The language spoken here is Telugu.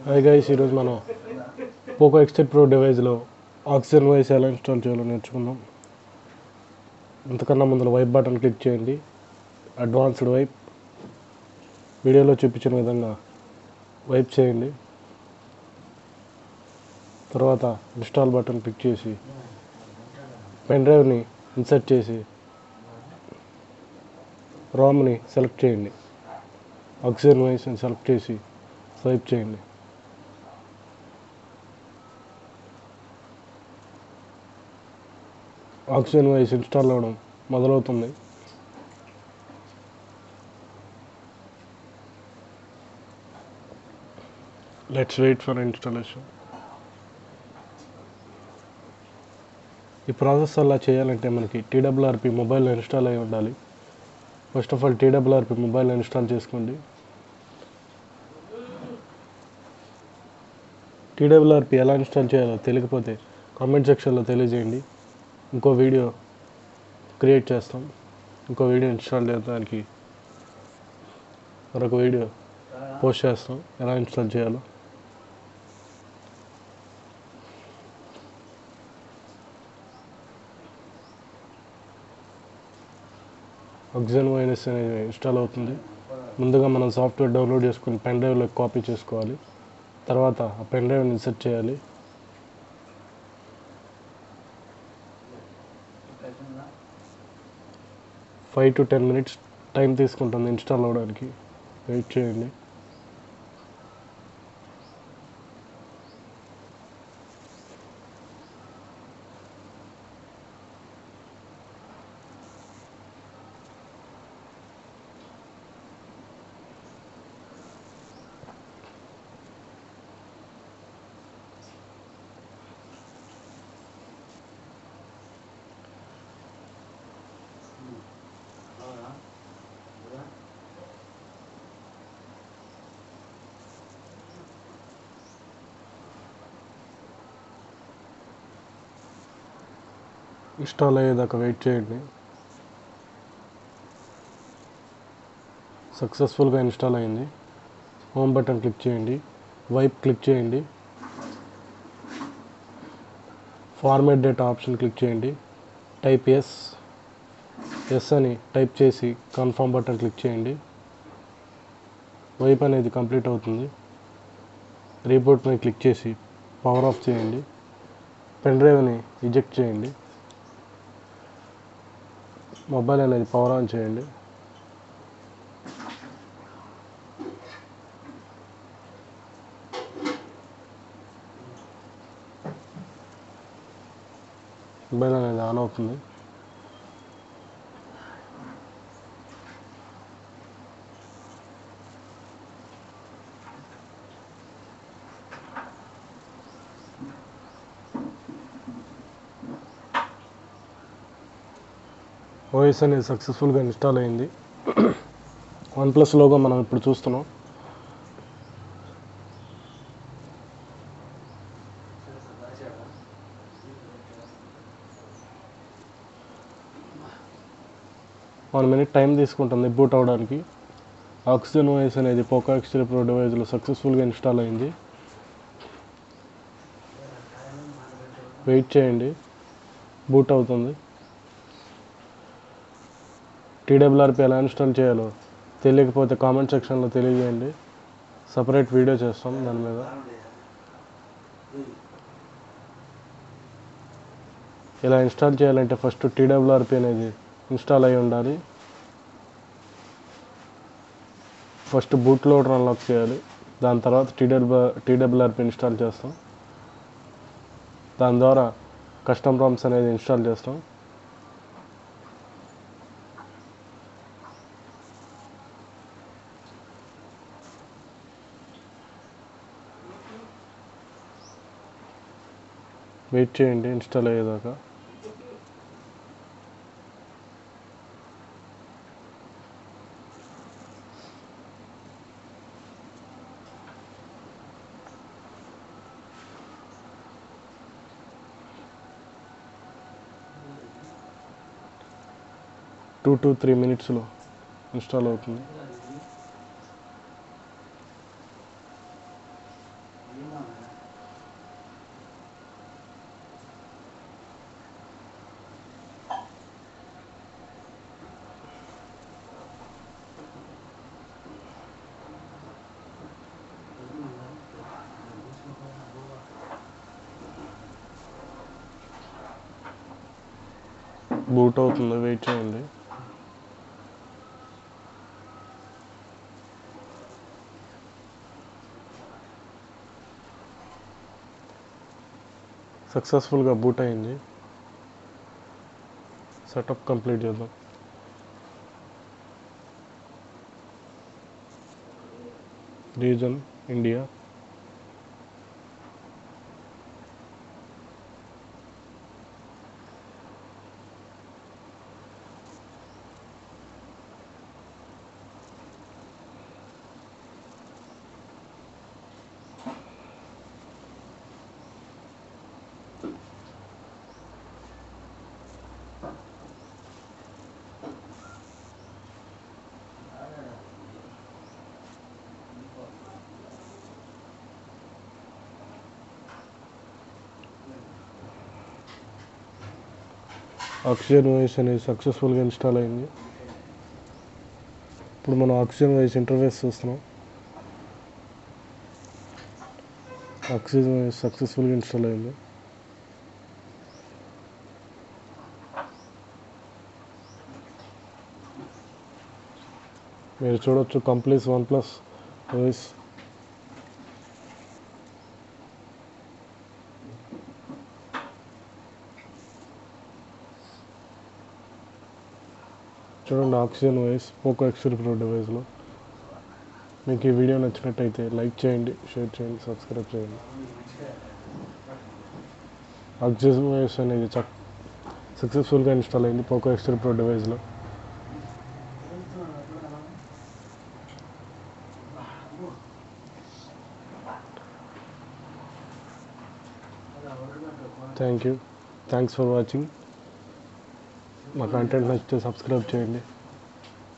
హాయ్ గైస్, ఈరోజు మనం పోకో X3 Pro డివైస్లో ఆక్సిజన్ వాయిస్ ఎలా ఇన్స్టాల్ చేయాలో నేర్చుకుందాం. అంతకన్నా ముందు వైప్ బటన్ క్లిక్ చేయండి. అడ్వాన్స్డ్ వైప్ వీడియోలో చూపించిన విధంగా వైప్ చేయండి. తర్వాత ఇన్స్టాల్ బటన్ క్లిక్ చేసి పెన్ డ్రైవ్ని ఇన్సర్ట్ చేసి రామ్ని సెలెక్ట్ చేయండి. ఆక్సిజన్ వాయిస్ని సెలెక్ట్ చేసి స్వైప్ చేయండి. ఆక్సిజన్ వాయిస్ ఇన్స్టాల్ అవ్వడం మొదలవుతుంది. Let's wait for installation. ఈ ప్రాసెస్ అలా చేయాలంటే మనకి TWRP మొబైల్లో ఇన్స్టాల్ అయి ఉండాలి. ఫస్ట్ ఆఫ్ ఆల్ TWRP మొబైల్లో ఇన్స్టాల్ చేసుకోండి. TWRP ఎలా ఇన్స్టాల్ చేయాలో తెలియకపోతే కామెంట్ సెక్షన్లో తెలియజేయండి. ఇంకో వీడియో క్రియేట్ చేస్తాం. ఇంకో వీడియో ఇన్స్టాల్ చేయడానికి మరొక వీడియో పోస్ట్ చేస్తాం ఎలా ఇన్స్టాల్ చేయాలో. ఆక్సిజన్ వాయిస్ అనేది ఇన్స్టాల్ అవుతుంది. ముందుగా మనం సాఫ్ట్వేర్ డౌన్లోడ్ చేసుకుని పెన్ డ్రైవ్లో కాపీ చేసుకోవాలి. తర్వాత ఆ పెన్ డ్రైవ్ని ఇన్సర్ట్ చేయాలి. ఫైవ్ టు 10 minutes టైం తీసుకుంటుంది ఇన్స్టాల్ అవ్వడానికి. వెయిట్ చేయండి. ఇన్స్టాల్ అయ్యేదాకా వెయిట్ చేయండి. సక్సెస్ఫుల్గా ఇన్స్టాల్ అయింది. హోమ్ బటన్ క్లిక్ చేయండి. వైప్ క్లిక్ చేయండి. ఫార్మాట్ డేటా ఆప్షన్ క్లిక్ చేయండి. టైప్ ఎస్ అని టైప్ చేసి కన్ఫర్మ్ బటన్ క్లిక్ చేయండి. వైప్ అనేది కంప్లీట్ అవుతుంది. రీబూట్ మీద క్లిక్ చేసి పవర్ ఆఫ్ చేయండి. పెన్ డ్రైవ్ని ఇజెక్ట్ చేయండి. మొబైల్ అనేది పవర్ ఆన్ చేయండి. మొబైల్ అనేది ఆన్ అవుతుంది. ఓఎస్ అనేది సక్సెస్ఫుల్గా ఇన్స్టాల్ అయింది. OnePlus లోగో మనం ఇప్పుడు చూస్తున్నాం. వన్ మినిట్ టైం తీసుకుంటుంది బూట్ అవ్వడానికి. ఆక్సిజన్ వాయిస్ అనేది పోకో X3 Pro డివైస్లో సక్సెస్ఫుల్గా ఇన్స్టాల్ అయింది. వెయిట్ చేయండి, బూట్ అవుతుంది. TWRP ఎలా ఇన్స్టాల్ చేయాలో తెలియకపోతే కామెంట్ సెక్షన్లో తెలియజేయండి. సపరేట్ వీడియో చేస్తాం దాని మీద. ఇలా ఇన్స్టాల్ చేయాలంటే ఫస్ట్ TWRP అనేది ఇన్స్టాల్ అయి ఉండాలి. ఫస్ట్ బూట్ లోడర్ అన్లాక్ చేయాలి. దాని తర్వాత TWRP ఇన్స్టాల్ చేస్తాం. దాని ద్వారా కస్టమ్ రామ్స్ అనేది ఇన్స్టాల్ చేస్తాం. వెయిట్ చేయండి ఇన్స్టాల్ అయ్యేదాకా. టూ టు 3 minutesలో ఇన్స్టాల్ అవుతుంది. బూట్ అవుతుంది, వెయిట్ చేయండి. సక్సెస్ఫుల్గా బూట్ అయింది. సెటప్ కంప్లీట్ చేద్దాం. Reason India. ఆక్సిజన్ వాయిస్ అనేది సక్సెస్ఫుల్గా ఇన్స్టాల్ అయింది. ఇప్పుడు మనం ఆక్సిజన్ వాయిస్ ఇంటర్ఫేస్ చూస్తున్నాం. ఆక్సిజన్ వాయిస్ సక్సెస్ఫుల్గా ఇన్స్టాల్ అయింది. మీరు చూడవచ్చు కంప్లీట్ OnePlus వాయిస్. చూడండి oxygen voice Poco X3 Pro డివైస్లో. మీకు ఈ వీడియో నచ్చినట్టయితే లైక్ చేయండి, షేర్ చేయండి, సబ్స్క్రైబ్ చేయండి. ఆక్సిజన్ వాయిస్ అనేది సక్సెస్ఫుల్గా ఇన్స్టాల్ అయింది పోకో X3 Pro డివైస్లో. Thanks for watching. మా కంటెంట్ నచ్చితే సబ్స్క్రైబ్ చేయండి.